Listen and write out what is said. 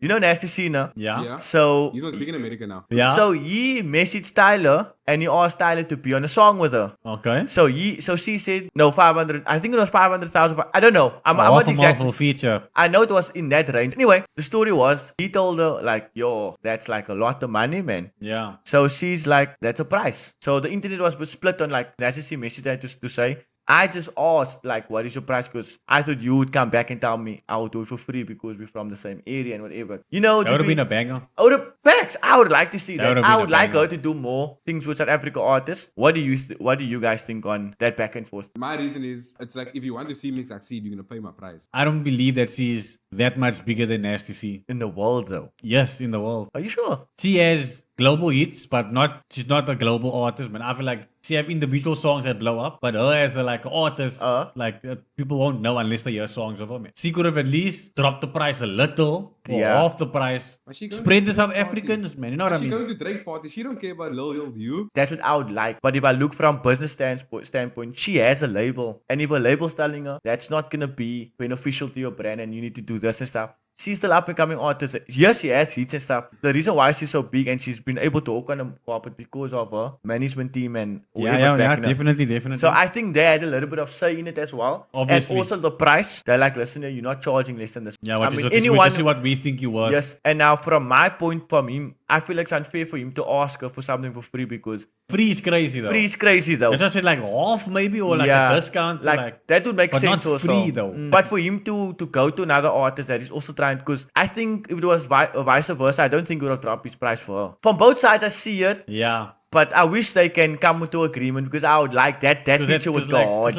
You know Nasty C, no? Yeah. So He's big in America now. Yeah. So he messaged Tyler and he asked Tyler to be on a song with her. Okay. So she said no 500. I think it was 500,000. I don't know. I'm Half not a exactly. Marvel feature. I know it was in that range. Anyway, the story was he told her like, yo, that's like a lot of money, man. Yeah. So she's like, that's a price. So the internet was split on like Nasty message had to say. I just asked like, what is your price? Because I thought you would come back and tell me I would do it for free because we're from the same area and whatever. You know, That would have been a banger. facts. I would like to see That that. would've I been would a like banger. her to do more things with South Africa artists. What do you guys think on that back and forth? My reason is, it's like, if you want to see me succeed, you're going to pay my price. I don't believe that she's that much bigger than Nasty C. In the world, though. Yes, in the world. Are you sure? She has global hits, but she's not a global artist, man. I feel like she have individual songs that blow up, but her as a like artist, people won't know unless they hear songs of her, man. She could have at least dropped the price a little, or half the price. But she going Spread to the South Drake Africans, man. You know what I She's mean? going to Drake parties. She don't care about Lil Yachty's you. That's what I would like. But if I look from business standpoint, she has a label. And if a label's telling her that's not going to be beneficial to your brand and you need to do this and stuff, she's still up and coming artist. Yes, she has hits and stuff. The reason why she's so big and she's been able to walk on the carpet because of her management team and whoever's backing her. definitely. So I think they had a little bit of say in it as well. Obviously. And also the price. They're like, listen, you're not charging less than this. Yeah, I which mean, is what we think you was. Yes. And now from my point from him, I feel like it's unfair for him to ask her for something for free because Free is crazy though. free is crazy though. I just said like half maybe or like a discount. Like that would make but sense not also. free though. But for him to go to another artist that is also trying, because I think if it was vice versa, I don't think he would have dropped his price for her. From both sides, I see it. Yeah. But I wish they can come to agreement because I would like that feature would go hard. It's like